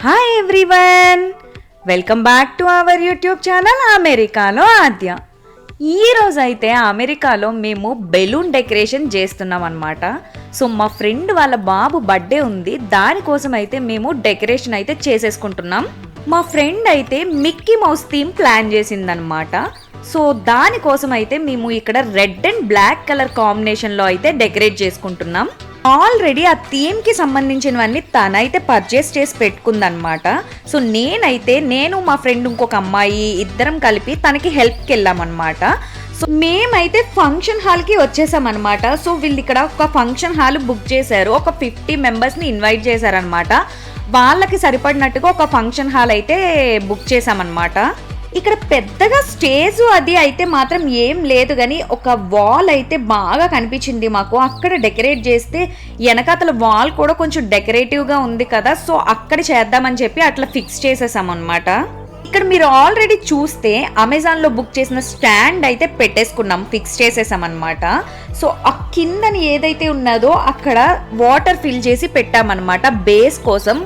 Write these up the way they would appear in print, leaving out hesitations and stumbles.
Hi everyone, welcome back to our YouTube channel అమెరికాలో ఆద్య. ఈరోజు అయితే అమెరికాలో మేము బెలూన్ డెకరేషన్ చేస్తున్నాం అనమాట. సో మా ఫ్రెండ్ వాళ్ళ బాబు బర్త్డే ఉంది, దానికోసం అయితే మేము డెకరేషన్ అయితే చేసేసుకుంటున్నాం. మా ఫ్రెండ్ అయితే మిక్కీ మౌస్ థీమ్ ప్లాన్ చేసిందనమాట. సో దానికోసం అయితే మేము ఇక్కడ రెడ్ అండ్ బ్లాక్ కలర్ కాంబినేషన్లో అయితే డెకరేట్ చేసుకుంటున్నాం. ఆల్రెడీ ఆ థీమ్కి సంబంధించినవన్నీ తనైతే పర్చేస్ చేసి పెట్టుకుందనమాట. సో నేను మా ఫ్రెండ్ ఇంకొక అమ్మాయి ఇద్దరం కలిపి తనకి హెల్ప్కి వెళ్ళామన్నమాట. సో మేమైతే ఫంక్షన్ హాల్కి వచ్చేసామన్నమాట. సో వీళ్ళు ఇక్కడ ఒక ఫంక్షన్ హాల్ బుక్ చేశారు, ఒక 50 మెంబర్స్ని ఇన్వైట్ చేశారనమాట. వాళ్ళకి సరిపడినట్టుగా ఒక ఫంక్షన్ హాల్ అయితే బుక్ చేసామన్నమాట. ఇక్కడ పెద్దగా స్టేజ్ అది అయితే మాత్రం ఏం లేదు, కానీ ఒక వాల్ అయితే బాగా కనిపించింది మాకు. అక్కడ డెకరేట్ చేస్తే వెనకాతల వాల్ కూడా కొంచెం డెకరేటివ్గా ఉంది కదా, సో అక్కడ చేద్దామని చెప్పి అట్లా ఫిక్స్ చేసేసాం అనమాట. ఇక్కడ మీరు ఆల్రెడీ చూస్తే అమెజాన్లో బుక్ చేసిన స్టాండ్ అయితే పెట్టేసుకున్నాం, ఫిక్స్ చేసేసాం అనమాట. సో ఆ కిందని ఏదైతే ఉన్నదో అక్కడ వాటర్ ఫిల్ చేసి పెట్టామన్నమాట, బేస్ కోసం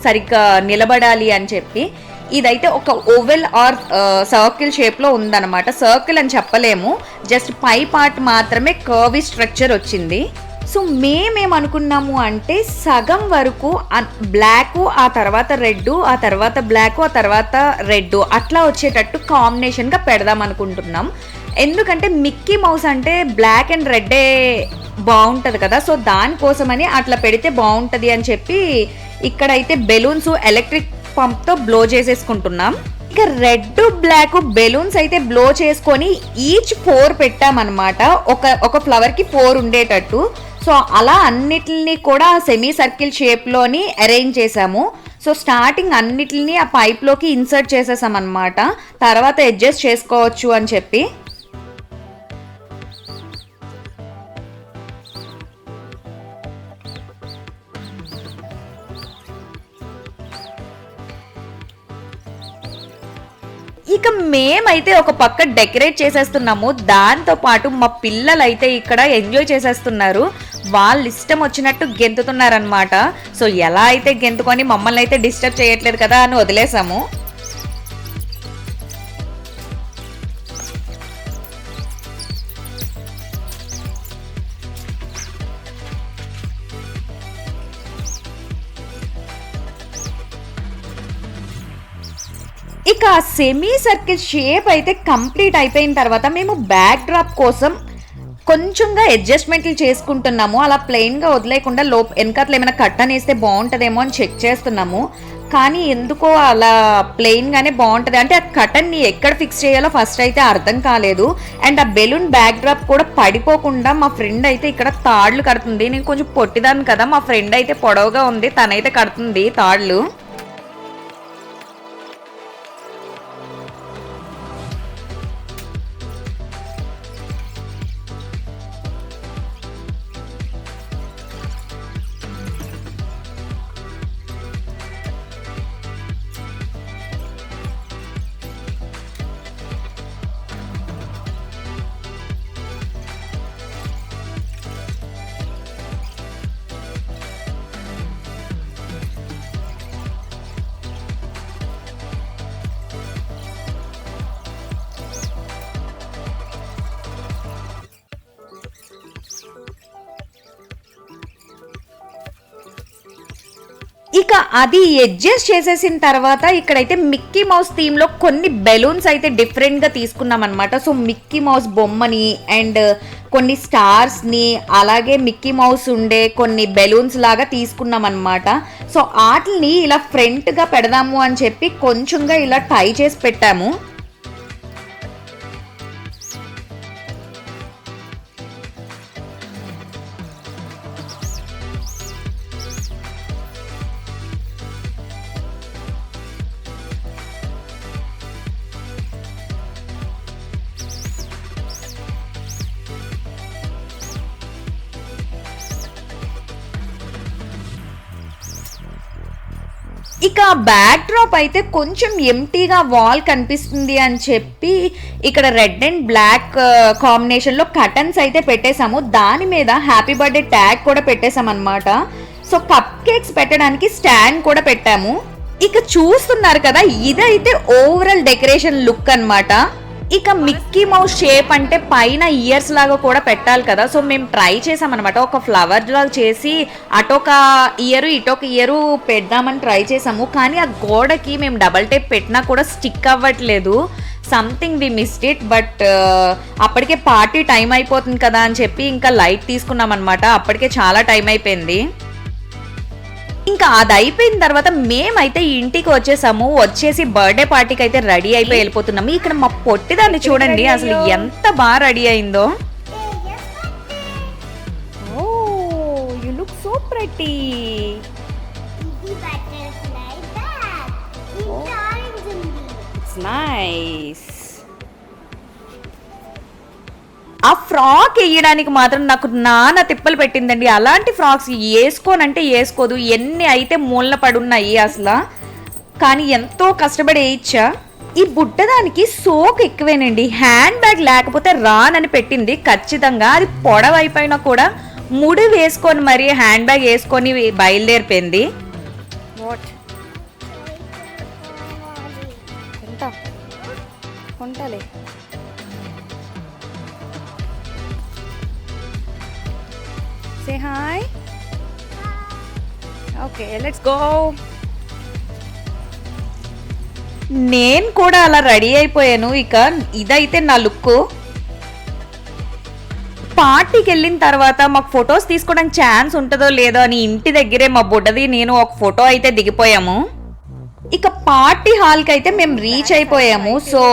సరిగ్గా నిలబడాలి అని చెప్పి. ఇదైతే ఒక ఓవెల్ ఆర్ సర్కిల్ షేప్లో ఉందన్నమాట. సర్కిల్ అని చెప్పలేము, జస్ట్ పై పార్ట్ మాత్రమే కర్వీ స్ట్రక్చర్ వచ్చింది. సో మేమేమనుకున్నాము అంటే సగం వరకు బ్లాక్, ఆ తర్వాత రెడ్, ఆ తర్వాత బ్లాక్, ఆ తర్వాత రెడ్ అట్లా వచ్చేటట్టు కాంబినేషన్గా పెడదాం అనుకుంటున్నాం. ఎందుకంటే మిక్కీ మౌస్ అంటే బ్లాక్ అండ్ రెడ్డే బాగుంటుంది కదా, సో దానికోసమని అట్లా పెడితే బాగుంటుంది అని చెప్పి ఇక్కడైతే బెలూన్స్ ఎలక్ట్రిక్ పంప్తో బ్లో చేసేసుకుంటున్నాం. ఇక రెడ్ బ్లాక్ బెలూన్స్ అయితే బ్లో చేసుకొని ఈచ్ 4 పెట్టామన్నమాట. ఒక ఫ్లవర్కి 4 ఉండేటట్టు. సో అలా అన్నిటిని కూడా సెమీ సర్కిల్ షేప్లోని అరేంజ్ చేసాము. సో స్టార్టింగ్ అన్నిటిని ఆ పైప్లోకి ఇన్సర్ట్ చేసేసామన్నమాట, తర్వాత అడ్జస్ట్ చేసుకోవచ్చు అని చెప్పి. ఇక మేమైతే ఒక పక్క డెకరేట్ చేసేస్తున్నాము, దాంతో పాటు మా పిల్లలు అయితే ఇక్కడ ఎంజాయ్ చేసేస్తున్నారు. వాళ్ళు ఇష్టం వచ్చినట్టు గెంతుతున్నారనమాట. సో ఎలా అయితే గెంతుకొని మమ్మల్ని అయితే డిస్టర్బ్ చేయట్లేదు కదా అని వదిలేసాము. ఇక సెమీ సర్కిల్ షేప్ అయితే కంప్లీట్ అయిపోయిన తర్వాత మేము బ్యాక్ డ్రాప్ కోసం కొంచెంగా అడ్జస్ట్మెంట్లు చేసుకుంటున్నాము. అలా ప్లెయిన్గా వదిలేకుండా వెనకాతలు ఏమైనా కట్టన్ వేస్తే బాగుంటుందేమో అని చెక్ చేస్తున్నాము. కానీ ఎందుకో అలా ప్లెయిన్గానే బాగుంటుంది, అంటే ఆ కటన్ని ఎక్కడ ఫిక్స్ చేయాలో ఫస్ట్ అయితే అర్థం కాలేదు. అండ్ ఆ బెలూన్ బ్యాక్ డ్రాప్ కూడా పడిపోకుండా మా ఫ్రెండ్ అయితే ఇక్కడ తాళ్ళు కడుతుంది. నేను కొంచెం పొట్టిదాన్ని కదా, మా ఫ్రెండ్ అయితే పొడవుగా ఉంది, తనైతే కడుతుంది తాళ్ళు. ఇక అది అడ్జస్ట్ చేసేసిన తర్వాత ఇక్కడైతే మిక్కీ మౌస్ థీమ్లో కొన్ని బెలూన్స్ అయితే డిఫరెంట్గా తీసుకున్నాం అనమాట. సో మిక్కీ మౌస్ బొమ్మని అండ్ కొన్ని స్టార్స్ని, అలాగే మిక్కీ మౌస్ ఉండే కొన్ని బెలూన్స్ లాగా తీసుకున్నాం అనమాట. సో వాటిని ఇలా ఫ్రంట్గా పెడదాము అని చెప్పి కొంచెంగా ఇలా టై చేసి పెట్టాము. ఇక బ్యాక్ డ్రాప్ అయితే కొంచెం ఎంటీగా వాల్ కనిపిస్తుంది అని చెప్పి ఇక్కడ రెడ్ అండ్ బ్లాక్ కాంబినేషన్లో కటన్స్ అయితే పెట్టేశాము. దాని మీద హ్యాపీ బర్త్డే ట్యాగ్ కూడా పెట్టేశాం అనమాట. సో కప్ కేక్స్ పెట్టడానికి స్టాండ్ కూడా పెట్టాము. ఇక చూస్తున్నారు కదా, ఇదైతే ఓవరాల్ డెకరేషన్ లుక్ అన్నమాట. ఇక మిక్కీ మౌస్ షేప్ అంటే పైన ఇయర్స్ లాగా కూడా పెట్టాలి కదా, సో మేము ట్రై చేసామన్నమాట. ఒక ఫ్లవర్ లాగా చేసి అటొక ఇయర్ ఇటొక ఇయర్ పెడదామని ట్రై చేసాము. కానీ ఆ గోడకి మేము డబల్ టేప్ పెట్టినా కూడా స్టిక్ అవ్వట్లేదు. Something we missed it. But అప్పటికే పార్టీ టైం అయిపోతుంది కదా అని చెప్పి ఇంకా లైట్ తీసుకున్నాం అనమాట. అప్పటికే చాలా టైం అయిపోయింది. ఇంకా అది అయిపోయిన తర్వాత మేమైతే ఇంటికి వచ్చేసి బర్త్డే పార్టీకి అయితే రెడీ అయిపోయి వెళ్ళిపోతున్నాము. ఇక్కడ మా పొట్టిదాన్ని చూడండి అసలు ఎంత బాగా రెడీ అయిందో. Oh you look so pretty. It's nice. ఆ ఫ్రాక్ వేయడానికి మాత్రం నాకు నాన్న తిప్పలు పెట్టిందండి. అలాంటి ఫ్రాక్స్ వేసుకోనంటే వేసుకోదు, ఎన్ని అయితే మూలన పడున్నాయి అసలు. కానీ ఎంతో కష్టపడి వేయించా. ఈ బుట్టదానికి సోక్ ఎక్కువేనండి. హ్యాండ్ బ్యాగ్ లేకపోతే రానని పెట్టింది ఖచ్చితంగా. అది పొడవైపోయినా కూడా ముడి వేసుకొని మరి హ్యాండ్ బ్యాగ్ వేసుకొని బయలుదేరిపోయింది. కొంటాలే. Say hi. Okay, let's go. నేను కూడా అలా రెడీ అయిపోయాను. ఇక ఇదైతే నా లుక్. పార్టీకి వెళ్ళిన తర్వాత మాకు ఫొటోస్ తీసుకోవడానికి ఛాన్స్ ఉంటుందో లేదో అని ఇంటి దగ్గరే మా బుడ్డది నేను ఒక ఫోటో అయితే దిగిపోయాము. ఇక పార్టీ హాల్కి అయితే మేము రీచ్ అయిపోయాము. సో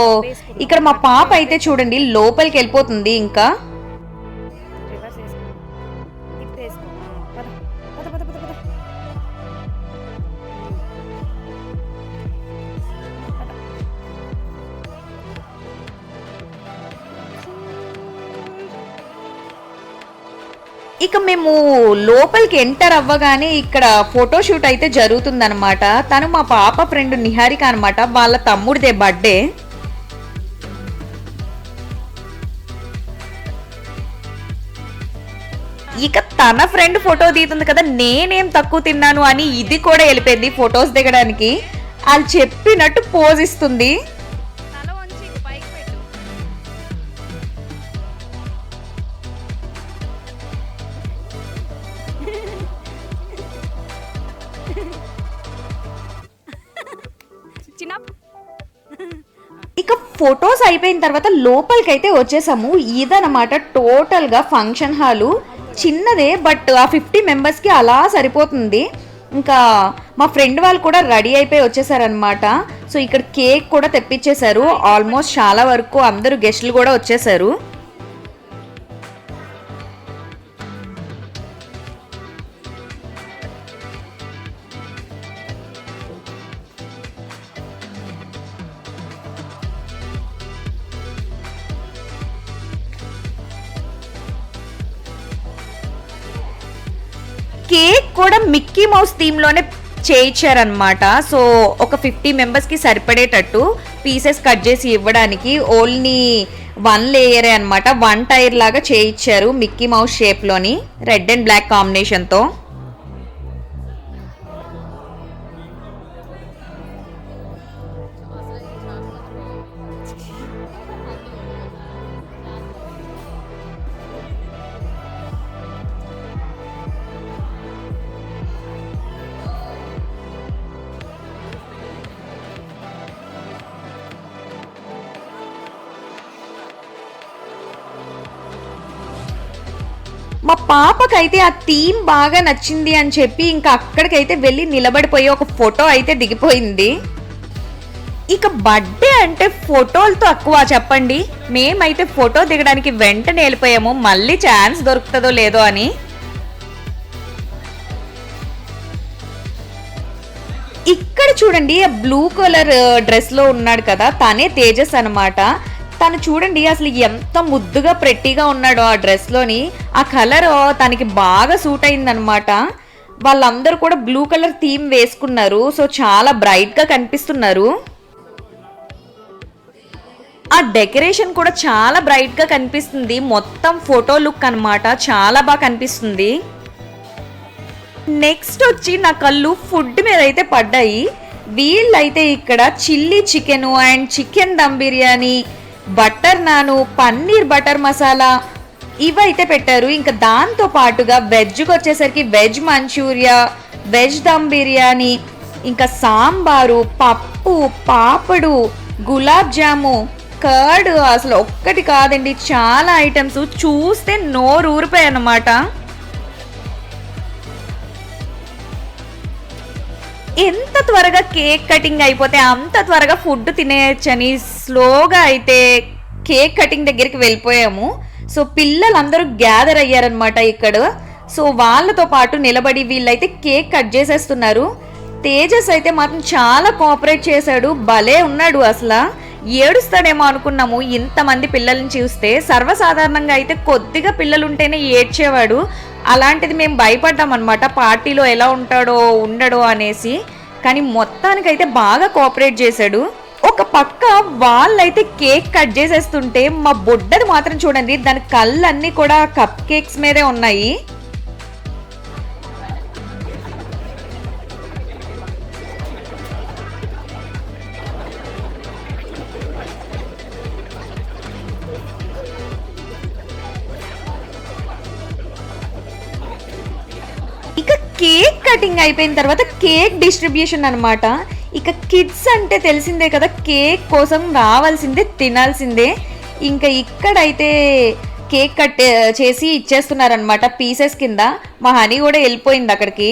ఇక్కడ మా పాప అయితే చూడండి లోపలికి వెళ్ళిపోతుంది. ఇంకా ఇక మేము లోపలికి ఎంటర్ అవ్వగానే ఇక్కడ ఫోటోషూట్ అయితే జరుగుతుందన్నమాట. తను మా పాప ఫ్రెండ్ నిహారిక అనమాట, వాళ్ళ తమ్ముడిదే బర్త్డే. ఇక తన ఫ్రెండ్ ఫోటో తీస్తుంది కదా, నేనేం తక్కువ తిన్నాను అని ఇది కూడా వెళ్ళిపోయింది ఫొటోస్ దిగడానికి. వాళ్ళు చెప్పినట్టు పోజ్ ఇస్తుంది. ఇక ఫొటోస్ అయిపోయిన తర్వాత లోపలికి అయితే వచ్చేసాము. ఇదనమాట టోటల్ గా ఫంక్షన్ హాలు. చిన్నదే బట్ ఆ 50 మెంబర్స్కి అలా సరిపోతుంది. ఇంకా మా ఫ్రెండ్ వాళ్ళు కూడా రెడీ అయిపోయి వచ్చేసారనమాట. సో ఇక్కడ కేక్ కూడా తెప్పించేశారు. ఆల్మోస్ట్ చాలా వరకు అందరూ గెస్ట్లు కూడా వచ్చేసారు. కేక్ కూడా మిక్కీ మౌస్ థీమ్ లోనే చేయించారనమాట. సో ఒక 50 మెంబర్స్కి సరిపడేటట్టు పీసెస్ కట్ చేసి ఇవ్వడానికి ఓన్లీ 1 లేయరే అనమాట. 1 టైర్ లాగా చేయించారు మిక్కీ మౌస్ షేప్లోని, రెడ్ అండ్ బ్లాక్ కాంబినేషన్తో. మా పాపకైతే ఆ థీమ్ బాగా నచ్చింది అని చెప్పి ఇంకా అక్కడికైతే వెళ్ళి నిలబడిపోయి ఒక ఫోటో అయితే దిగిపోయింది. ఇక బర్త్డే అంటే ఫోటోలతో తక్కువ చెప్పండి. మేమైతే ఫోటో దిగడానికి వెంటనే వెళ్ళిపోయాము, మళ్ళీ ఛాన్స్ దొరుకుతుందో లేదో అని. ఇక్కడ చూడండి బ్లూ కలర్ డ్రెస్ లో ఉన్నాడు కదా, తనే తేజస్ అనమాట. తను చూడండి అసలు ఎంత ముద్దుగా ప్రెట్టీగా ఉన్నాడో ఆ డ్రెస్లోని. ఆ కలర్ తనకి బాగా సూట్ అయిందనమాట. వాళ్ళందరూ కూడా బ్లూ కలర్ థీమ్ వేసుకున్నారు. సో చాలా బ్రైట్గా కనిపిస్తున్నారు. ఆ డెకరేషన్ కూడా చాలా బ్రైట్గా కనిపిస్తుంది. మొత్తం ఫోటో లుక్ అనమాట, చాలా బాగా కనిపిస్తుంది. నెక్స్ట్ వచ్చి నా కళ్ళు ఫుడ్ మీద అయితే పడ్డాయి. వీళ్ళైతే ఇక్కడ chilli chicken and chicken dum biryani, butter naan, paneer butter masala ఇవైతే పెట్టారు. ఇంకా దాంతో పాటుగా వెజ్కి వచ్చేసరికి veg manchuria, veg dum biryani, ఇంకా సాంబారు, పప్పు, పాపడు, గులాబ్ జాము, కర్డ్, అసలు ఒక్కటి కాదండి చాలా ఐటమ్స్. చూస్తే నోరు ఊరిపోయాయి అన్నమాట. ఎంత త్వరగా కేక్ కటింగ్ అయిపోతే అంత త్వరగా ఫుడ్ తినేయచ్చని స్లోగా అయితే కేక్ కటింగ్ దగ్గరికి వెళ్ళిపోయాము. సో పిల్లలందరూ గ్యాదర్ అయ్యారనమాట ఇక్కడ. సో వాళ్ళతో పాటు నిలబడి వీళ్ళైతే కేక్ కట్ చేసేస్తున్నారు. తేజస్ అయితే మాత్రం చాలా కోఆపరేట్ చేశాడు, భలే ఉన్నాడు. అసలు ఏడుస్తాడేమో అనుకున్నాము ఇంతమంది పిల్లల్ని చూస్తే. సర్వసాధారణంగా అయితే కొద్దిగా పిల్లలు ఉంటేనే ఏడ్చేవాడు. అలాంటిది మేము భయపడ్డాం అనమాట, పార్టీలో ఎలా ఉంటాడో ఉండడో అనేసి. కానీ మొత్తానికైతే బాగా కోఆపరేట్ చేశాడు. ఒక పక్క వాళ్ళైతే కేక్ కట్ చేసేస్తుంటే మా బొడ్డది మాత్రం చూడండి, దాని కళ్ళన్నీ కూడా కప్ కేక్స్ మీదే ఉన్నాయి. ఇక కేక్ కటింగ్ అయిపోయిన తర్వాత కేక్ డిస్ట్రిబ్యూషన్ అనమాట. ఇక కిడ్స్ అంటే తెలిసిందే కదా, కేక్ కోసం రావాల్సిందే తినాల్సిందే. ఇంకా ఇక్కడైతే కేక్ కట్ చేసి ఇచ్చేస్తున్నారనమాట పీసెస్ కింద. మా హనీ కూడా వెళ్ళిపోయింది అక్కడికి.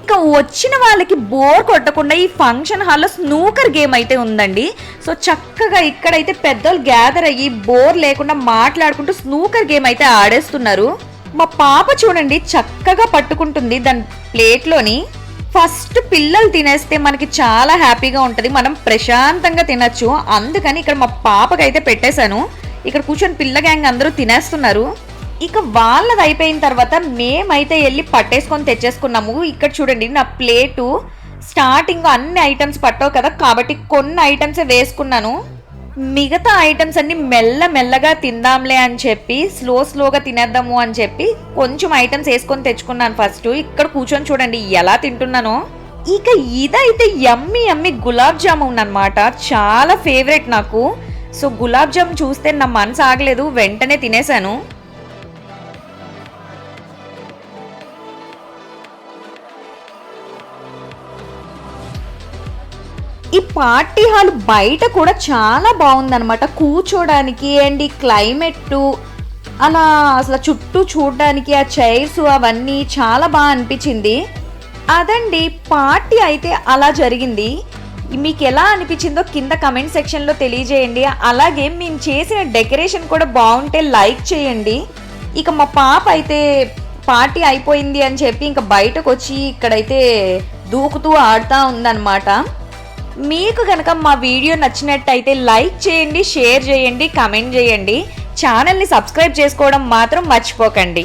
ఇంకా వచ్చిన వాళ్ళకి బోర్ కొట్టకుండా ఈ ఫంక్షన్ హాల్లో స్నూకర్ గేమ్ అయితే ఉందండి. సో చక్కగా ఇక్కడైతే పెద్దలు గ్యాదర్ అయ్యి బోర్ లేకుండా మాట్లాడుకుంటూ స్నూకర్ గేమ్ అయితే ఆడేస్తున్నారు. మా పాప చూడండి చక్కగా పట్టుకుంటుంది దాని ప్లేట్లోని. ఫస్ట్ పిల్లలు తినేస్తే మనకి చాలా హ్యాపీగా ఉంటుంది, మనం ప్రశాంతంగా తినచ్చు. అందుకని ఇక్కడ మా పాపకైతే పెట్టేశాను. ఇక్కడ కూర్చొని పిల్ల గ్యాంగ్ అందరూ తినేస్తున్నారు. ఇక వాళ్ళది అయిపోయిన తర్వాత మేమైతే వెళ్ళి పట్టేసుకొని తెచ్చేసుకున్నాము. ఇక్కడ చూడండి నా ప్లేటు స్టార్టింగ్ అన్ని ఐటమ్స్ పట్టవు కదా, కాబట్టి కొన్ని ఐటమ్సే వేసుకున్నాను. మిగతా ఐటమ్స్ అన్ని మెల్లగా తిందాంలే అని చెప్పి స్లోగా తినేద్దాము అని చెప్పి కొంచెం ఐటమ్స్ వేసుకొని తెచ్చుకున్నాను ఫస్ట్. ఇక్కడ కూర్చొని చూడండి ఎలా తింటున్నానో. ఇక ఇదైతే యమ్మీ గులాబ్ జామున్ అనమాట, చాలా ఫేవరెట్ నాకు. సో గులాబ్ జామున్ చూస్తే నా మనసు ఆగలేదు, వెంటనే తినేసాను. ఈ పార్టీ హాల్ బయట కూడా చాలా బాగుందనమాట కూర్చోడానికి. అండ్ ఈ క్లైమేట్ అలా అసలు చుట్టూ చూడడానికి ఆ చైర్స్ అవన్నీ చాలా బాగా అనిపించింది. అదండి పార్టీ అయితే అలా జరిగింది. మీకు ఎలా అనిపించిందో కింద కమెంట్ సెక్షన్లో తెలియజేయండి. అలాగే మేము చేసిన డెకరేషన్ కూడా బాగుంటే లైక్ చేయండి. ఇక మా పాప అయితే పార్టీ అయిపోయింది అని చెప్పి ఇంకా బయటకు వచ్చి ఇక్కడైతే దూకుతూ ఆడుతూ ఉందన్నమాట. మీకు కనుక మా వీడియో నచ్చినట్టయితే లైక్ చేయండి, షేర్ చేయండి, కమెంట్ చేయండి. ఛానల్ని సబ్స్క్రైబ్ చేసుకోవడం మాత్రం మర్చిపోకండి.